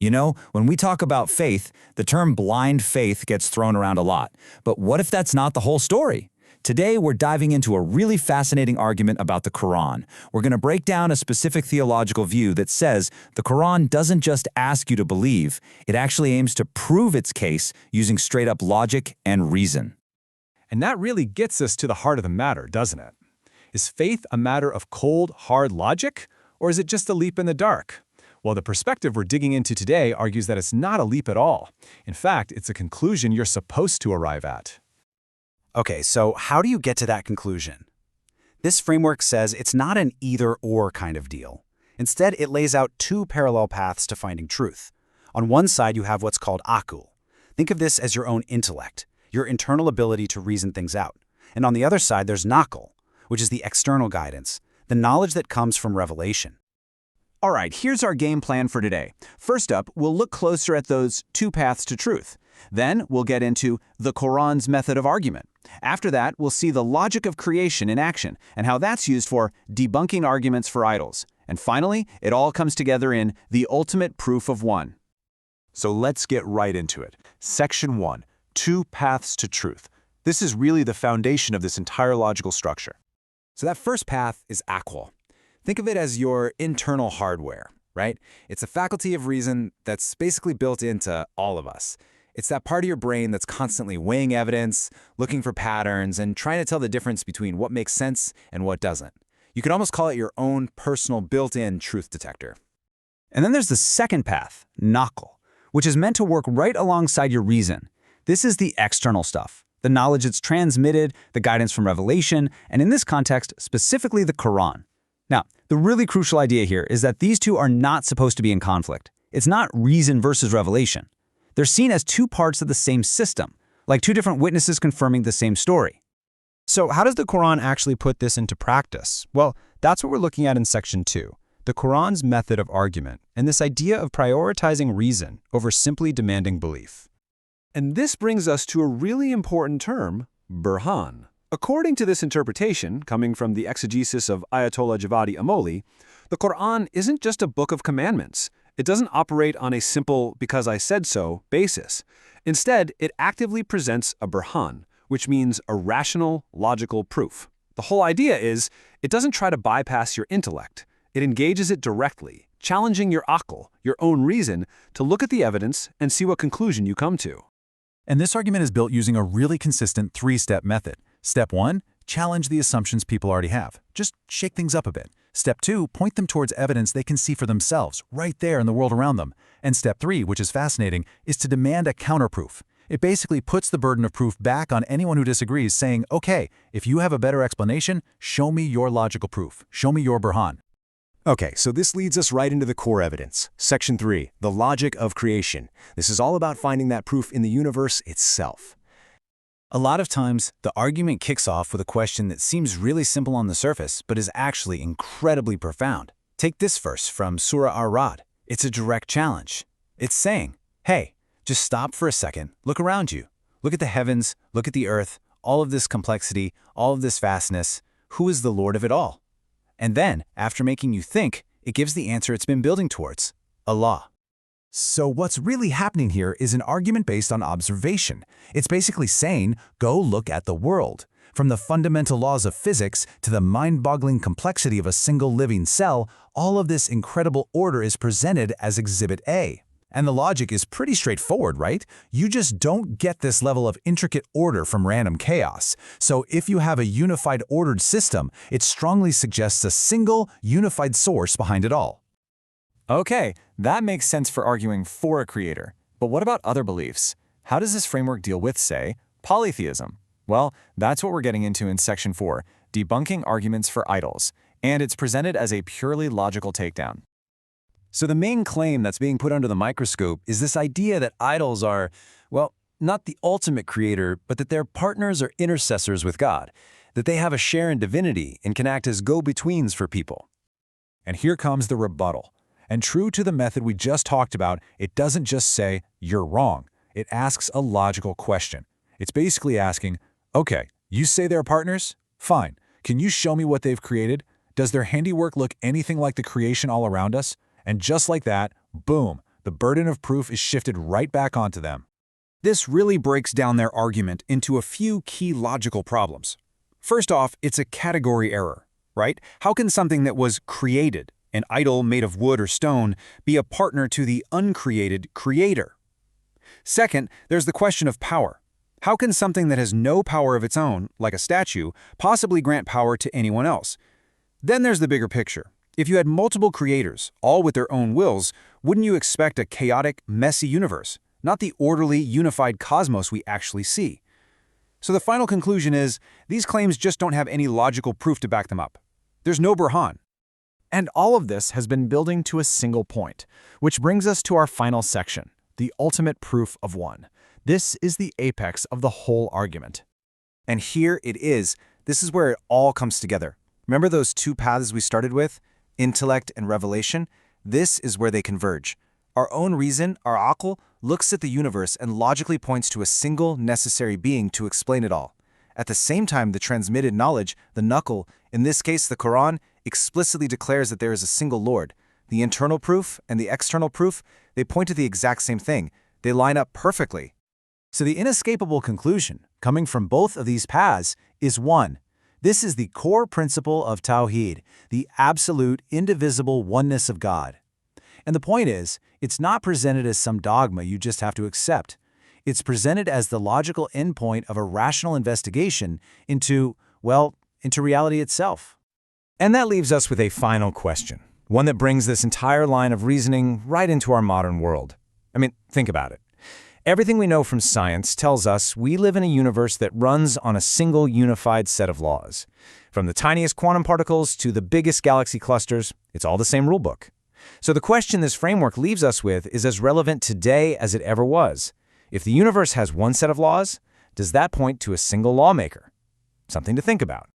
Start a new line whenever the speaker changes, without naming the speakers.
You know, when we talk about faith, the term blind faith gets thrown around a lot. But what if that's not the whole story? Today, we're diving into a really fascinating argument about the Qur'an. We're going to break down a specific theological view that says the Qur'an doesn't just ask you to believe, it actually aims to prove its case using straight-up logic and reason.
And that really gets us to the heart of the matter, doesn't it? Is faith a matter of cold, hard logic, or is it just a leap in the dark? Well, the perspective we're digging into today argues that it's not a leap at all. In fact, it's a conclusion you're supposed to arrive at.
Okay, so how do you get to that conclusion? This framework says it's not an either-or kind of deal. Instead, it lays out two parallel paths to finding truth. On one side, you have what's called aql. Think of this as your own intellect, your internal ability to reason things out. And on the other side, there's naql, which is the external guidance, the knowledge that comes from revelation.
All right, here's our game plan for today. First up, we'll look closer at those two paths to truth. Then we'll get into the Qur'an's method of argument. After that, we'll see the logic of creation in action and how that's used for debunking arguments for idols. And finally, it all comes together in the ultimate proof of one.
So let's get right into it. Section 1, Two Paths to Truth. This is really the foundation of this entire logical structure.
So that first path is aql. Think of it as your internal hardware, right? It's a faculty of reason that's basically built into all of us. It's that part of your brain that's constantly weighing evidence, looking for patterns, and trying to tell the difference between what makes sense and what doesn't. You could almost call it your own personal built-in truth detector.
And then there's the second path, naql, which is meant to work right alongside your reason. This is the external stuff, the knowledge that's transmitted, the guidance from revelation, and in this context, specifically the Qur'an. Now, the really crucial idea here is that these two are not supposed to be in conflict. It's not reason versus revelation. They're seen as two parts of the same system, like two different witnesses confirming the same story.
So how does the Qur'an actually put this into practice? Well, that's what we're looking at in Section 2, the Qur'an's method of argument, and this idea of prioritizing reason over simply demanding belief. And this brings us to a really important term, burhan. According to this interpretation, coming from the exegesis of Ayatollah Javadi Amoli, the Qur'an isn't just a book of commandments. It doesn't operate on a simple because I said so basis. Instead, it actively presents a burhan, which means a rational, logical proof. The whole idea is, it doesn't try to bypass your intellect. It engages it directly, challenging your aql, your own reason, to look at the evidence and see what conclusion you come to.
And this argument is built using a really consistent three-step method. Step 1, challenge the assumptions people already have. Just shake things up a bit. Step 2, point them towards evidence they can see for themselves, right there in the world around them. And Step 3, which is fascinating, is to demand a counterproof. It basically puts the burden of proof back on anyone who disagrees, saying, okay, if you have a better explanation, show me your logical proof. Show me your burhan.
Okay, so this leads us right into the core evidence. Section 3, the logic of creation. This is all about finding that proof in the universe itself.
A lot of times, the argument kicks off with a question that seems really simple on the surface, but is actually incredibly profound. Take this verse from Surah Ar-Raʿd. It's a direct challenge. It's saying, hey, just stop for a second, look around you. Look at the heavens, look at the earth, all of this complexity, all of this vastness. Who is the Lord of it all? And then, after making you think, it gives the answer it's been building towards, Allah.
So what's really happening here is an argument based on observation. It's basically saying, go look at the world. From the fundamental laws of physics to the mind-boggling complexity of a single living cell, all of this incredible order is presented as Exhibit A. And the logic is pretty straightforward, right? You just don't get this level of intricate order from random chaos. So if you have a unified ordered system, it strongly suggests a single, unified source behind it all.
Okay, that makes sense for arguing for a creator. But what about other beliefs? How does this framework deal with, say, polytheism? Well, that's what we're getting into in Section 4, debunking arguments for idols, and it's presented as a purely logical takedown.
So the main claim that's being put under the microscope is this idea that idols are, well, not the ultimate creator, but that they're partners or intercessors with God, that they have a share in divinity and can act as go-betweens for people.
And here comes the rebuttal. And true to the method we just talked about, it doesn't just say, you're wrong. It asks a logical question. It's basically asking, okay, you say they're partners? Fine. Can you show me what they've created? Does their handiwork look anything like the creation all around us? And just like that, boom,
the burden of proof is shifted right back onto them.
This really breaks down their argument into a few key logical problems. First off, it's a category error, right? How can something that was created, an idol made of wood or stone, be a partner to the uncreated creator? Second, there's the question of power. How can something that has no power of its own, like a statue, possibly grant power to anyone else? Then there's the bigger picture. If you had multiple creators, all with their own wills, wouldn't you expect a chaotic, messy universe, not the orderly, unified cosmos we actually see? So the final conclusion is, these claims just don't have any logical proof to back them up. There's no Burhan.
And all of this has been building to a single point, which brings us to our final section, the ultimate proof of one. This is the apex of the whole argument.
And here it is. This is where it all comes together. Remember those two paths we started with? Intellect and revelation? This is where they converge. Our own reason, our aql, looks at the universe and logically points to a single necessary being to explain it all. At the same time, the transmitted knowledge, the naql, in this case the Qur'an, explicitly declares that there is a single Lord. The internal proof and the external proof, they point to the exact same thing. They line up perfectly. So the inescapable conclusion, coming from both of these paths, is one. This is the core principle of Tawheed, the absolute, indivisible oneness of God. And the point is, it's not presented as some dogma you just have to accept. It's presented as the logical endpoint of a rational investigation into reality itself.
And that leaves us with a final question, one that brings this entire line of reasoning right into our modern world. I mean, think about it. Everything we know from science tells us we live in a universe that runs on a single unified set of laws. From the tiniest quantum particles to the biggest galaxy clusters, it's all the same rulebook. So the question this framework leaves us with is as relevant today as it ever was. If the universe has one set of laws, does that point to a single lawmaker? Something to think about.